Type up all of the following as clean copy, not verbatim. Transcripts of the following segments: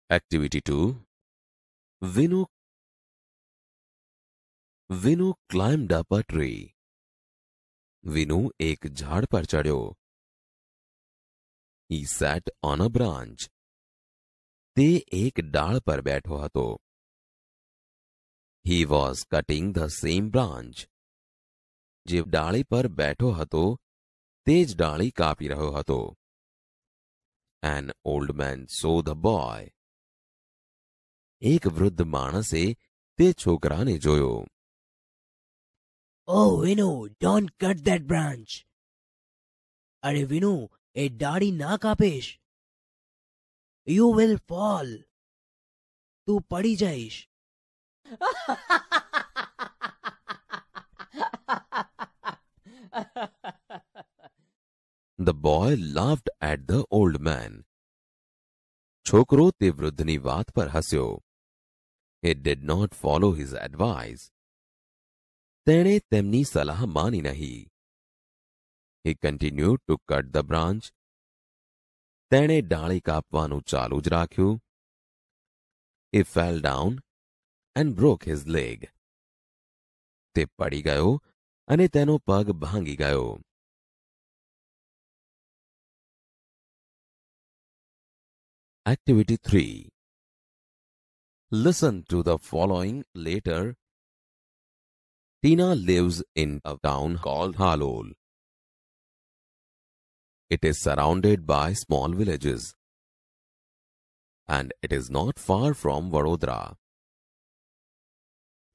Activity 2. Vinu climbed up a tree. विनु एक झाड़ पर चढ़ो. He sat on a branch. તે એક ડાળ પર બેઠો હતો. He was cutting the same branch. જે ડાળી પર બેઠો હતો તે જ ડાળી કાપી રહ્યો હતો. An old man saw the boy. એક વૃદ્ધ માણસે તે છોકરાને જોયો. Oh, Vinu, don't cut that branch. અરે વિનુ, એ ડાળી ના કાપીશ. You will fall. તું પડી જઈશ. The boy laughed at the old man. છોકરો તે વૃદ્ધની વાત પર હસ્યો. It did not follow his advice. તેણે તેમની સલાહ માની નહીં. He continued to cut the branch. તેણે ડાળી કાપવાનું ચાલુ જ રાખ્યું. He fell down and broke his leg. તે પડી ગયો અને તેનો પગ ભાંગી ગયો. Activity 3. Listen to the following later. Tina lives in a town called Halol. It is surrounded by small villages, and it is not far from Vadodara.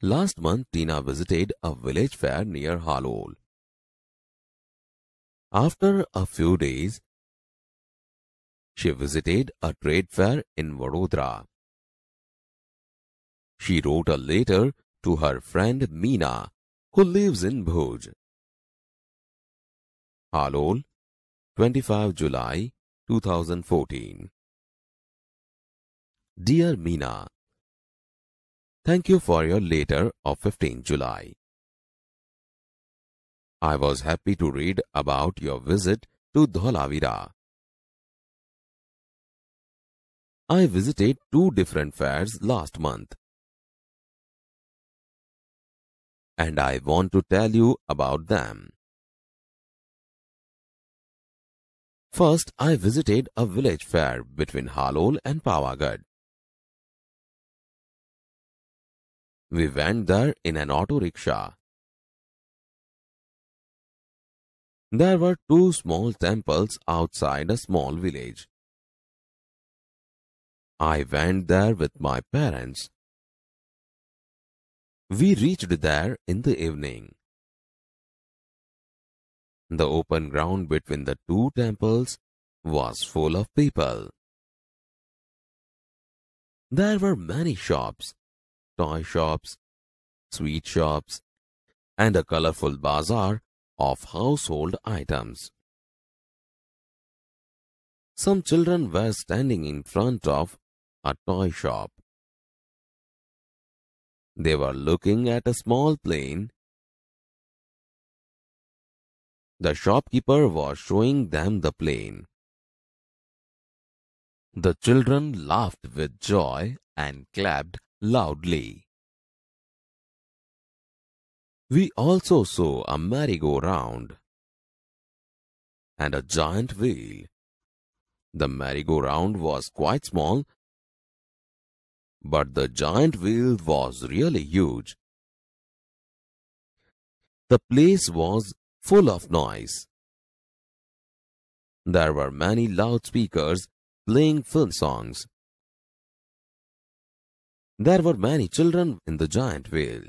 Last month, Tina visited a village fair near Halol. After a few days, she visited a trade fair in Vadodara. She wrote a letter to her friend Meena, who lives in Bhuj. Halol, 25 July 2014. Dear Meena, thank you for your letter of 15 July. I was happy to read about your visit to Dholavira. I visited 2 different fairs last month, and I want to tell you about them. First, I visited a village fair between Halol and Pavagadh. We went there in an auto rickshaw. There were 2 small temples outside a small village. I went there with my parents. We reached there in the evening. The open ground between the 2 temples was full of people. There were many shops, toy shops, sweet shops, and a colorful bazaar of household items. Some children were standing in front of a toy shop. They were looking at a small plane. The shopkeeper was showing them the plane. The children laughed with joy and clapped loudly. We also saw a merry-go-round and a giant wheel. The merry-go-round was quite small, but the giant wheel was really huge. The place was full of noise. There were many loudspeakers playing film songs. There were many children in the giant wheel.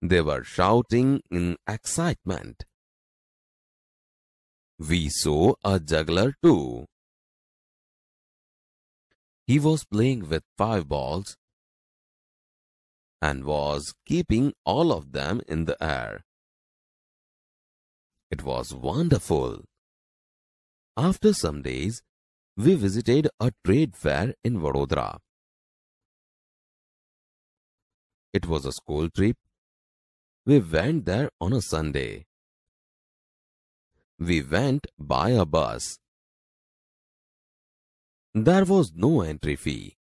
They were shouting in excitement. We saw a juggler too. He was playing with 5 balls and was keeping all of them in the air. It was wonderful. After some days, we visited a trade fair in Vadodara. It was a school trip. We went there on a Sunday. We went by a bus. There was no entry fee.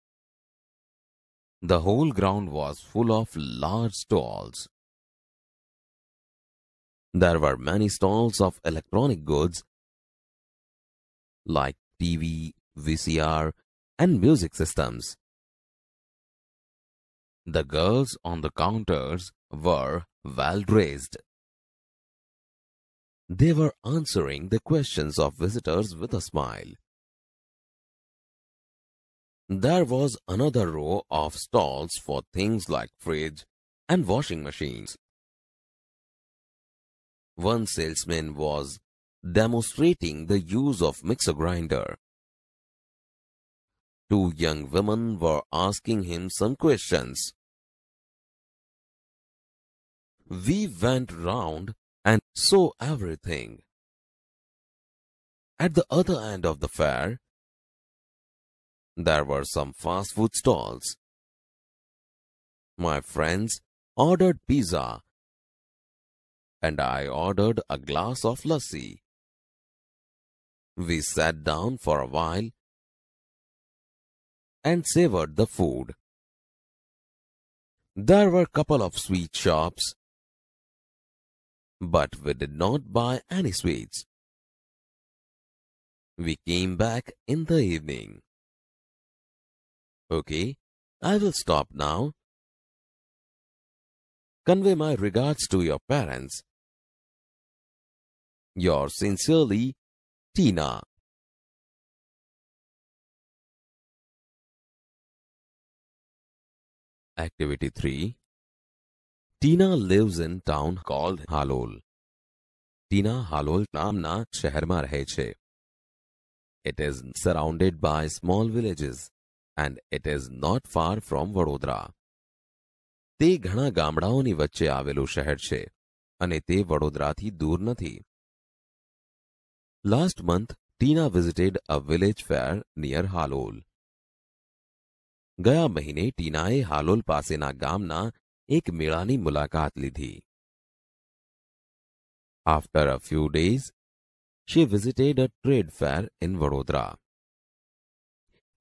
The whole ground was full of large stalls. There were many stalls of electronic goods like TV, VCR, and music systems. The girls on the counters were well dressed. They were answering the questions of visitors with a smile. There was another row of stalls for things like fridge and washing machines. One salesman was demonstrating the use of mixer grinder. Two young women were asking him some questions. We went round and saw everything. At the other end of the fair, there were some fast food stalls. My friends ordered pizza and I ordered a glass of lassi. We sat down for a while and savored the food. There were a couple of sweet shops, but we did not buy any sweets. We came back in the evening. Okay, I will stop now. Convey my regards to your parents. Yours sincerely, Tina. Activity 3. Tina lives in town called Halol. Tina Halol નામના શહેરમાં રહે છે. It is surrounded by small villages and it is not far from Vadodara. તે ઘણા ગામડાઓની વચ્ચે આવેલું શહેર છે અને તે વડોદરાથી દૂર નથી. Last month, Tina visited a village fair near Halol. ગયા મહિને ટીનાએ હાલોલ પાસેના ગામના એક મેળાની મુલાકાત લીધી. After a few days, she visited a trade fair in Vadodara.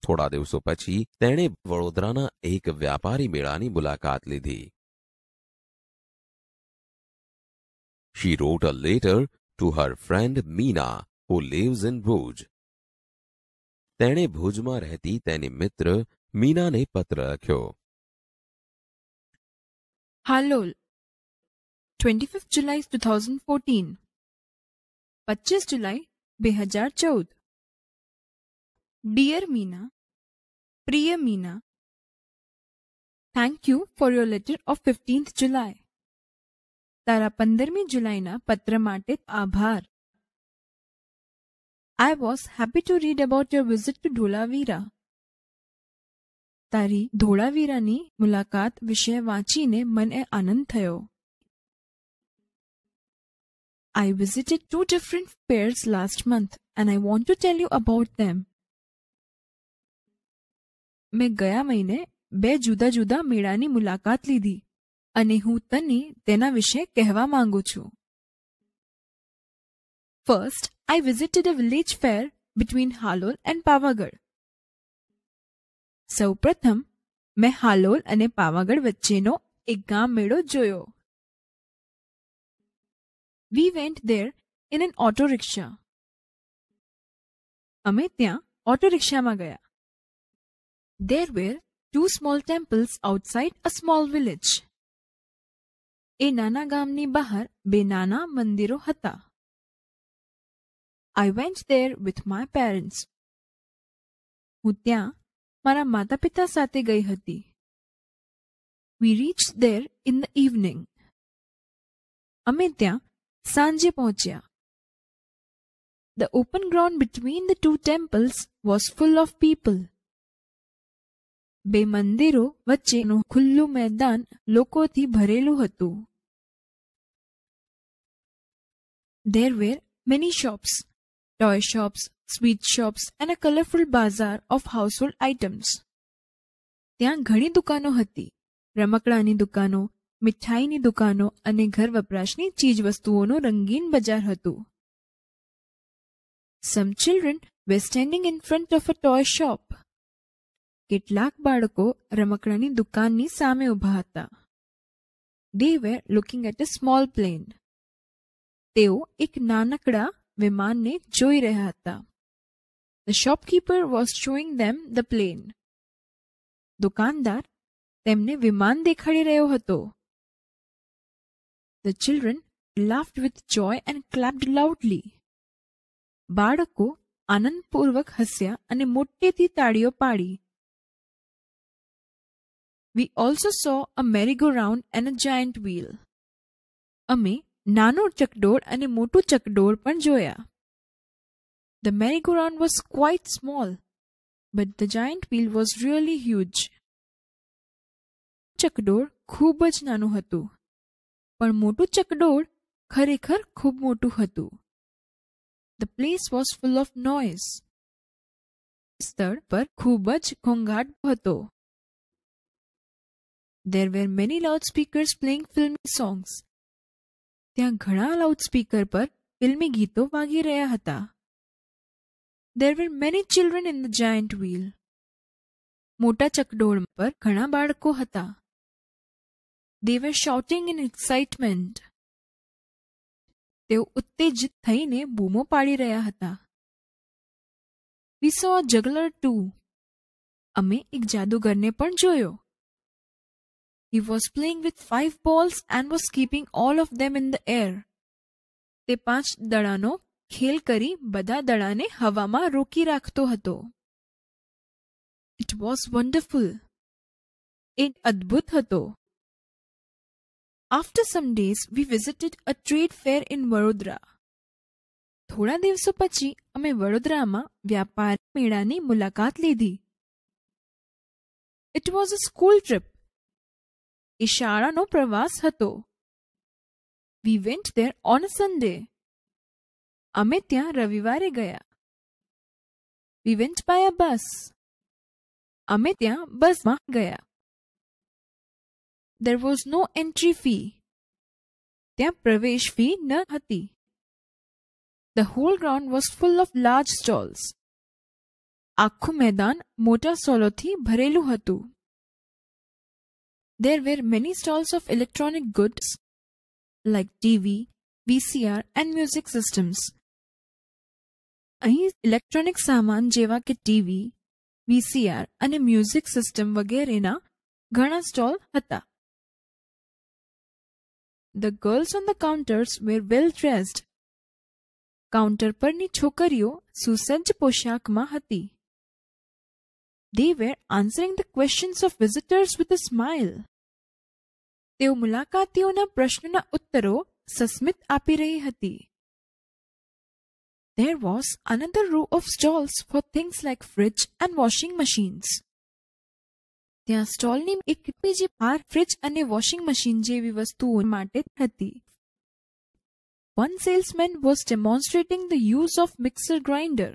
થોડા દિવસો પછી તેણે વડોદરાના એક વ્યાપારી મેળાની મુલાકાત લીધી. She wrote a letter to her friend Meena, who lives in Bhuj. તેણે ભુજમાં રહેતી તેની મિત્ર મીનાને પત્ર લખ્યો. હાલોલ 25 જુલાઈ 2014 25 જુલાઈ 2014 Dear Meena, Priya Meena, thank you for your letter of 15th July. તારા 15મી જુલાઈના પત્ર માટે આભાર. I was happy to read about your visit to Dholavira. તારી ધોળાવીરાની મુલાકાત વિશે વાંચીને મને આનંદ થયો. I visited 2 different fairs last month and I want to tell you about them. મેં ગયા મહિને 2 જુદા જુદા મેળાની મુલાકાત લીધી અને હું તને તેના વિશે કહેવા માંગુ છું. First, I visited a village fair between Halol and Pavagadh. સૌપ્રથમ મેં હાલોલ અને પાવાગઢ વચ્ચેનો એક ગામ મેળો જોયો. We went there in an auto rickshaw. અમે ત્યાં ઓટો રિક્ષામાં ગયા. There were 2 small temples outside a small village. એ નાના ગામની બહાર 2 નાના મંદિરો હતા. I went there with my parents. હું ત્યાં મારા માતા-પિતા સાથે ગઈ હતી. We reached there in the evening. અમે ત્યાં સાંજે પહોંચ્યા. The open ground between the 2 temples was full of people. 2 મંદિરો વચ્ચેનું ખુલ્લું મેદાન લોકોથી ભરેલું હતું. There were many shops, toy shops, sweet shops and a colorful bazaar of household items. ત્યાં ઘણી દુકાનો હતી. રમકડાની દુકાનો, મિઠાઈની દુકાનો અને ઘર વપરાશની ચીજ વસ્તુઓનું રંગીન બજાર હતું. Some children were standing in front of a toy shop. કેટલાક બાળકો રમકડાની દુકાનની સામે ઊભા હતા. They were looking at a small plane. તેઓ એક નાનકડા વિમાનને જોઈ રહ્યા હતા. The shopkeeper was showing them the plane. દુકાનદાર તેમને વિમાન દેખાડી રહ્યો હતો. The children laughed with joy and clapped loudly. બાળકો આનંદપૂર્વક હસ્યા અને મોટેથી તાળીઓ પાડી. We also saw a merry-go-round and a giant wheel. અમે નાનું ચકડોળ અને મોટું ચકડોળ પણ જોયા. The merry-go-round was quite small, but the giant wheel was really huge. ચકડોળ ખૂબ જ નાનું હતું, પણ મોટું ચકડોળ ખરેખર ખૂબ મોટું હતું. The place was full of noise. સ્થળ પર ખૂબ જ ઘોંઘાટ હતો. There were many loudspeakers playing filmy songs. ત્યાં ઘણા લાઉડસ્પીકર પર ફિલ્મી ગીતો વાગી રહ્યા હતા. There were many children in the giant wheel. મોટા ચકડોળ પર ઘણા બાળકો હતા. They were shouting in excitement. તેઓ ઉત્તેજિત થઈને બૂમો પાડી રહ્યા હતા. We saw a juggler too. અમે એક જાદુગરને પણ જોયો. He was playing with 5 balls and was keeping all of them in the air. તે 5 દડાનો ખેલ કરી બધા દડાને હવામાં રોકી રાખતો હતો. It was wonderful. એ અદ્ભુત હતો. After some days, we visited a trade fair in Vadodara. થોડા દિવસો પછી અમે વડોદરામાં વ્યાપાર મેળાની મુલાકાત લીધી. It was a school trip. એ શાળાનો પ્રવાસ હતો. We went there on a Sunday. અમે ત્યાં રવિવારે ગયા. We went by a bus. અમે ત્યાં બસમાં ગયા. There was no entry fee. ત્યાં પ્રવેશ ફી ન હતી. The whole ground was full of large stalls. આખું મેદાન મોટા સ્ટોલોથી ભરેલું હતું. There were many stalls of electronic goods like TV, VCR and music systems. અહીં ઇલેક્ટ્રોનિક સામાન જેવા કે ટીવી, VCR અને મ્યુઝિક સિસ્ટમ વગેરેના ઘણા સ્ટોલ હતા. The girls on the counters were well dressed. Counter પરની છોકરીઓ સુસજ્જ પોશાકમાં હતી. They were answering the questions of visitors with a smile. તેઓ મુલાકાતીઓના પ્રશ્નોના ઉત્તરો સસ્મિત આપી રહી હતી. There was another row of stalls for things like fridge and washing machines. ત્યાં સ્ટોલની એક બીજી બાર ફ્રિજ અને વોશિંગ મશીન જેવી વસ્તુઓ માટે હતી. One salesman was demonstrating the use of mixer grinder.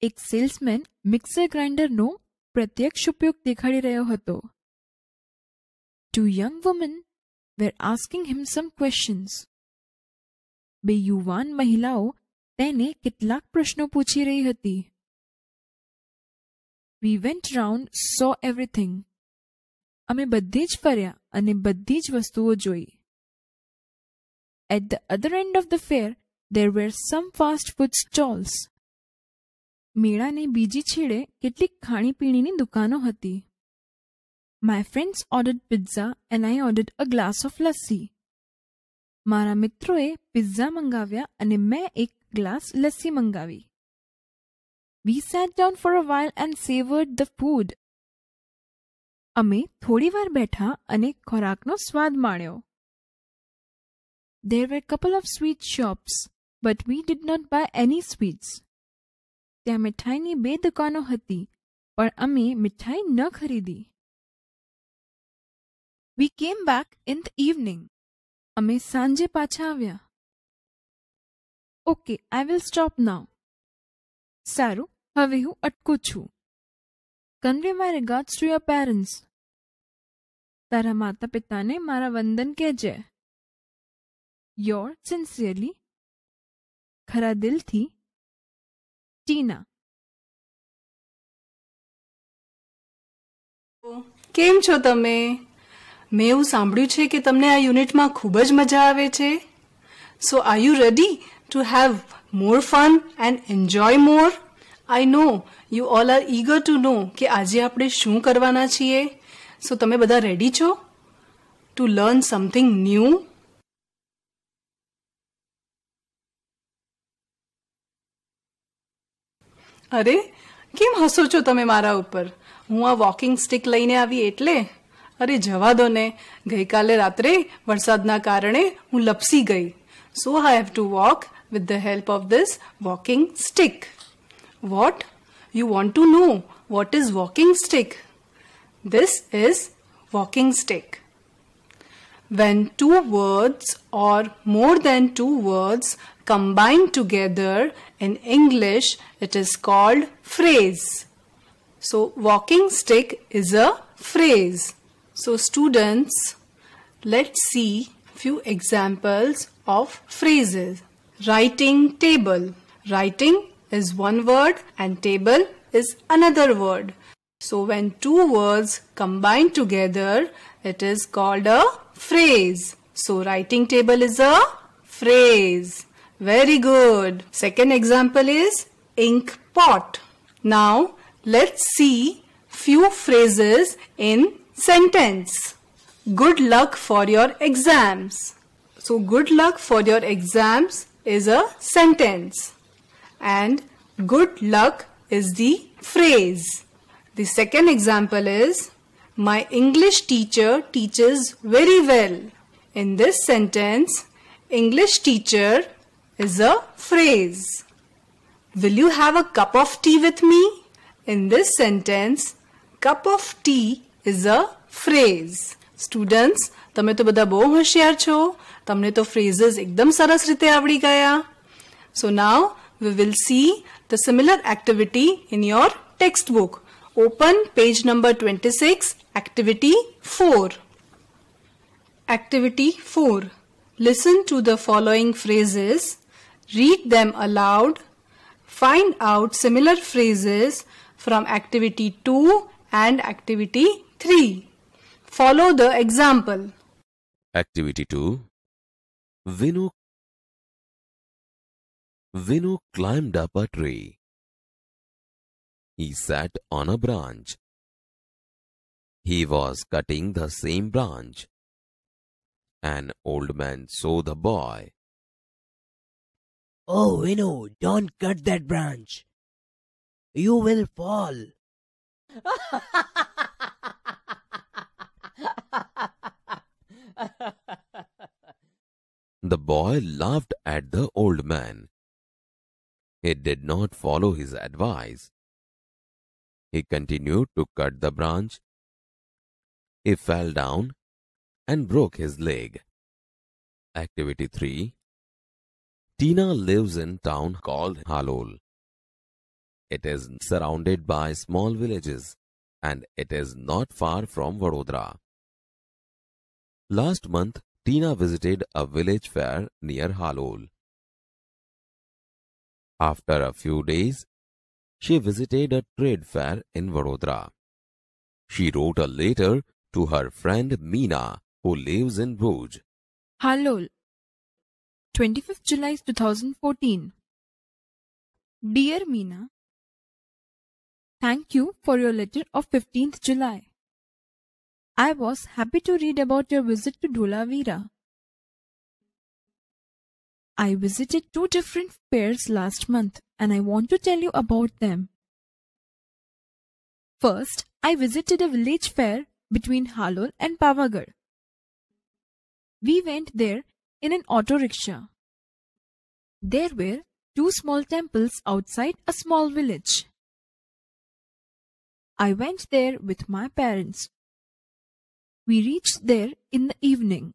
એક સેલ્સમેન મિક્સર ગ્રાઇન્ડરનો પ્રત્યક્ષ ઉપયોગ દેખાડી રહ્યો હતો. Two young women were asking him some questions. બે યુવાન મહિલાઓ તેને કેટલાક પ્રશ્નો પૂછી રહી હતી. We went round, saw everything. અમે બધે જ ફર્યા અને બધી જ વસ્તુઓ જોઈ. At the other end of the fair, there were some fast food stalls. મેળાની બીજી છેડે કેટલીક ખાણીપીણીની દુકાનો હતી. My friends ordered pizza and I ordered a glass of lassi. મારા મિત્રોએ પિઝા મંગાવ્યા અને મેં એક ગ્લાસ લસ્સી મંગાવી. We sat down for a while and savored the food. અમે થોડીવાર બેઠા અને ખોરાકનો સ્વાદ માણ્યો. There were a couple of sweet shops, but we did not buy any sweets. ત્યાં મિઠાઈની 2 દુકાનો હતી, પણ અમે મિઠાઈ ન ખરીદી. We came back in the evening. અમે સાંજે પાછા આવ્યા. Okay, I will stop now. સારું, હવે હું અટકું છું. Convey my regards to your parents. તારા માતા પિતાને મારા વંદન કહેજે. Yours sincerely, ખરા દિલથી, Tina. કેમ છો તમે? મેં એવું સાંભળ્યું છે કે તમને આ યુનિટમાં ખૂબ જ મજા આવે છે. So are you ready to have more fun and enjoy more? I know you all are eager to know કે આજે આપણે શું કરવાના છીએ. સો તમે બધા રેડી છો ટુ લર્ન સમથિંગ ન્યૂ? અરે કેમ હસો છો તમે મારા ઉપર? હું આ વોકિંગ સ્ટિક લઈને આવી એટલે? અરે જવા દો ને, ગઈકાલે રાત્રે વરસાદના કારણે હું લપસી ગઈ. So I have to walk with the help of this walking stick. What? You want to know what is walking stick? This is walking stick. When two words or more than two words combine together in English, it is called phrase. So walking stick is a phrase. So students, let's see few examples of phrases. Writing table. Writing is one word and table is another word. So when two words combine together, it is called a phrase. So writing table is a phrase. Very good. Second example is ink pot. Now let's see few phrases in sentence. Good luck for your exams. So good luck for your exams is a sentence and good luck is the phrase. The second example is my English teacher teaches very well. In this sentence, English teacher is a phrase. Will you have a cup of tea with me? In this sentence, cup of tea is a phrase. Students, તમે તો બધા બહુ હોશિયાર છો. તમને તો phrases એકદમ સરસ રીતે આવડી ગયા. So now we will see the similar activity in your textbook. Open page number 26, activity 4. Activity 4. Listen to the following phrases. Read them aloud. Find out similar phrases from activity 2 and activity 3. Follow the example. Activity 2. Vinu climbed up a tree. He sat on a branch. He was cutting the same branch. An old man saw the boy. Oh, Vinu, don't cut that branch. You will fall. The boy laughed at the old man. He did not follow his advice. He continued to cut the branch. He fell down and broke his leg. Activity 3. Tina lives in a town called Halol. It is surrounded by small villages and it is not far from Vadodara. Last month, Tina visited a village fair near Halol. After a few days, she visited a trade fair in Vadodara. She wrote a letter to her friend Meena, who lives in Bhuj. Halol, 25th July 2014. Dear Meena, thank you for your letter of 15th July. I was happy to read about your visit to Dholavira. I visited 2 different fairs last month and I want to tell you about them. First, I visited a village fair between Halol and Pavagadh. We went there in an auto rickshaw. There were 2 small temples outside a small village. I went there with my parents. We reached there in the evening.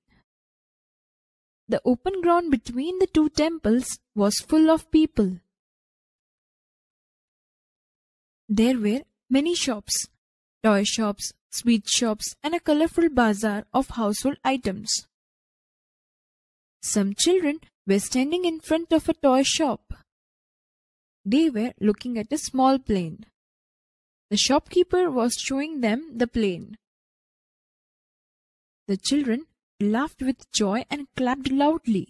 The open ground between the 2 temples was full of people. There were many shops, toy shops, sweet shops, and a colorful bazaar of household items. Some children were standing in front of a toy shop. They were looking at a small plane. The shopkeeper was showing them the plane. The children laughed with joy and clapped loudly.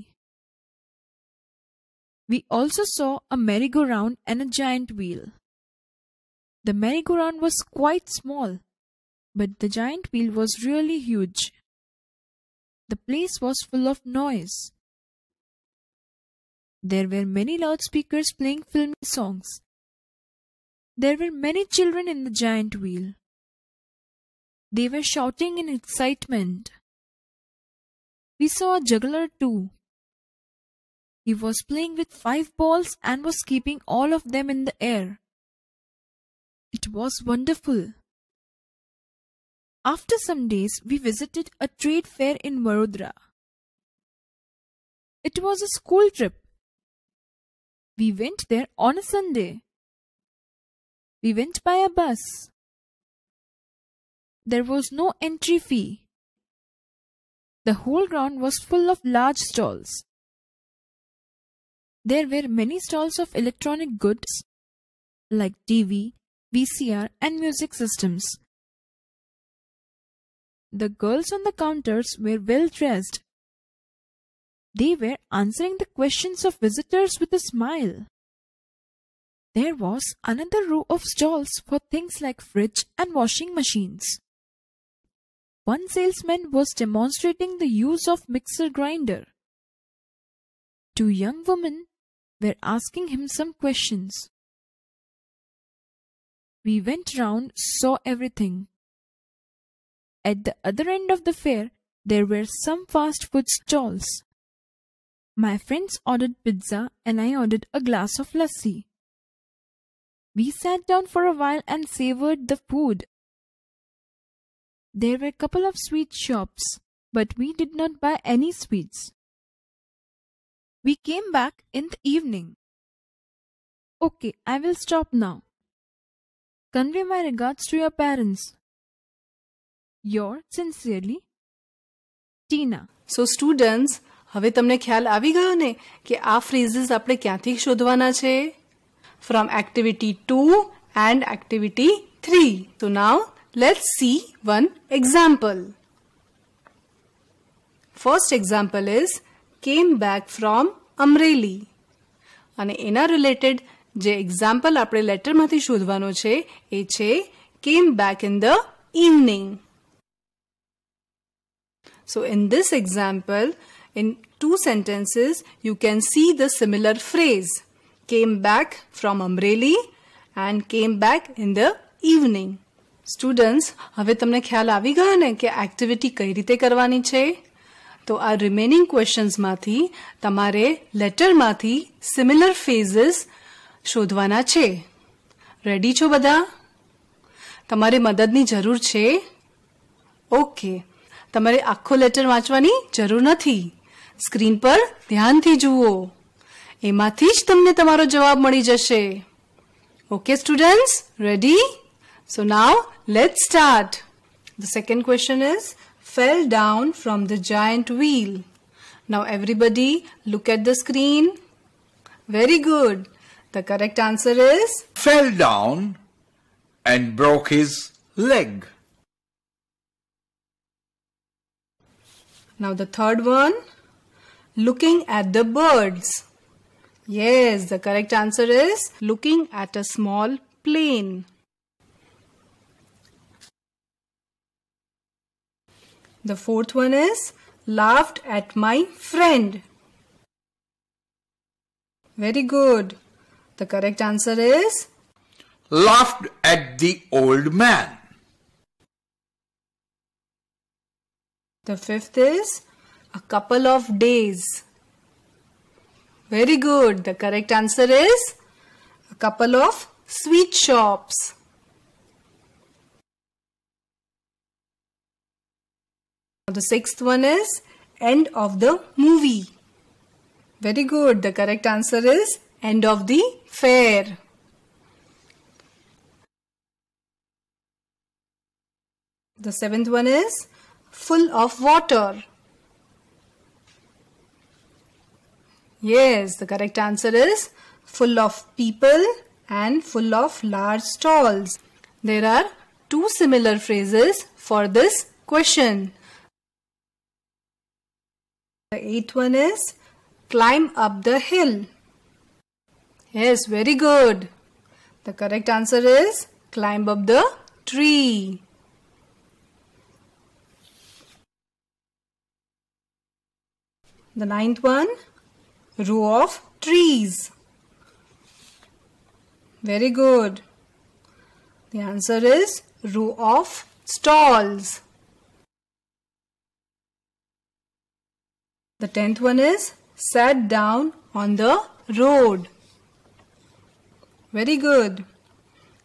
We also saw a merry-go-round and a giant wheel. The merry-go-round was quite small, but the giant wheel was really huge. The place was full of noise. There were many loudspeakers playing filmy songs. There were many children in the giant wheel. They were shouting in excitement. We saw a juggler too. He was playing with 5 balls and was keeping all of them in the air. It was wonderful. After some days, we visited a trade fair in Vadodara. It was a school trip. We went there on a Sunday. We went by a bus. There was no entry fee. The whole ground was full of large stalls. There were many stalls of electronic goods like TV, VCR and music systems. The girls on the counters were well dressed. They were answering the questions of visitors with a smile. There was another row of stalls for things like fridge and washing machines. One salesman was demonstrating the use of mixer grinder. 2 young women were asking him some questions. We went round, saw everything. At the other end of the fair, there were some fast food stalls. My friends ordered pizza and I ordered a glass of lassi. We sat down for a while and savored the food. There were a couple of sweet shops, but we did not buy any sweets. We came back in the evening. Okay, I will stop now. Convey my regards to your parents. Yours sincerely, Tina. So students, હવે તમને ખ્યાલ આવી ગયો ને કે આ ફ્રેઝીસ આપણે ક્યાંથી શોધવાના છે? From activity 2 and activity 3. So now let's see one example. First example is came back from Amreli. અને એના રિલેટેડ જે એક્ઝામ્પલ આપણે લેટરમાંથી શોધવાનો છે એ છે came back in the evening. So in this example, in 2 sentences, you can see the similar phrase. Came back from Amreli and came back in the evening. Students, હવે તમને ખ્યાલ આવી ગયો ને કે એક્ટિવિટી કઈ રીતે કરવાની છે? તો આ રિમેનિંગ ક્વેશ્ચન્સમાંથી તમારે લેટરમાંથી સિમિલર ફ્રેઝીસ શોધવાના છે. રેડી છો બધા? તમારે મદદની જરૂર છે? ઓકે. તમારે આખો લેટર વાંચવાની જરૂર નથી. સ્ક્રીન પર ધ્યાનથી જુઓ. એમાંથી જ તમને તમારો જવાબ મળી જશે. Okay students, ready? So now let's start. The second question is fell down from the giant wheel. Now everybody look at the screen. Very good. The correct answer is fell down and broke his leg. Now the third one, looking at the birds. Yes, the correct answer is looking at a small plane. The fourth one is laughed at my friend. Very good. The correct answer is Laughed at the old man. The fifth is a couple of days. Very good. The correct answer is a couple of sweet shops. The sixth one is end of the movie. Very good. The correct answer is end of the fair. The seventh one is full of water. Yes, the correct answer is full of people and full of large stalls. There are two similar phrases for this question. The eighth one is climb up the hill. Yes, very good. The correct answer is climb up the tree. The ninth one, row of trees. Very good. The answer is row of stalls. The 10th one is sat down on the road. Very good.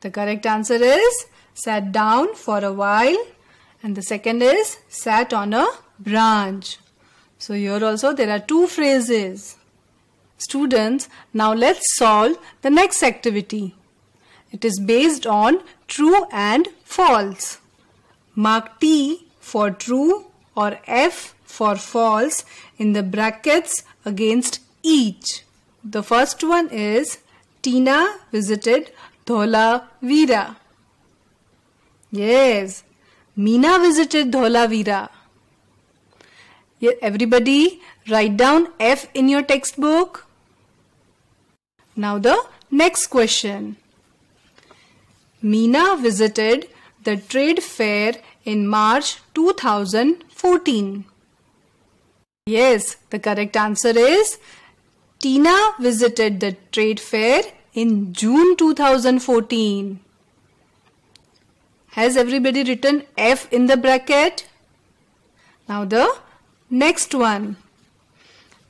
The correct answer is sat down for a while, and the second is sat on a branch. So here also there are two phrases. Students, now let's solve the next activity. It is based on true and false. Mark T for true or F for false in the brackets against each. The first one is Tina visited Dholavira. Yes, Meena visited Dholavira. Everybody write down F in your textbook. Now the next question. Meena visited the trade fair in March 2014. Yes, the correct answer is Tina visited the trade fair in June 2014. Has everybody written F in the bracket? Now the next one.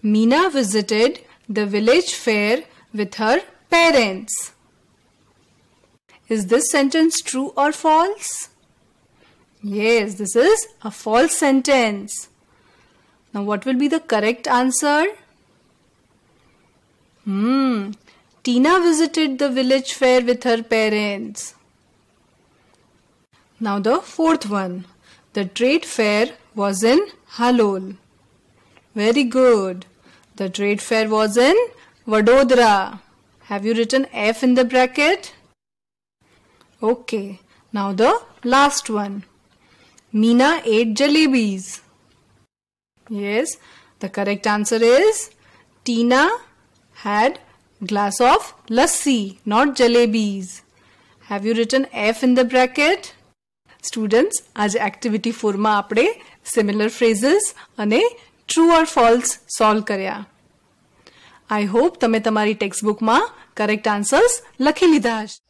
Meena visited the village fair with her parents. Is this sentence true or false? Yes, this is a false sentence. Now what will be the correct answer? Tina visited the village fair with her parents. Now the fourth one. The trade fair was in Halol. Very good. The trade fair was in Vadodara. Have you written F in the bracket? Okay. Now the last one. Meena ate jalebis. Yes, the correct answer is Tina had glass of lassi, not jalebis. Have you written F in the bracket? Students, आज activity 4 માં આપણે similar phrases અને true or false solve કર્યા. I hope તમે તમારી textbook માં correct answers લખી લીધા હશે.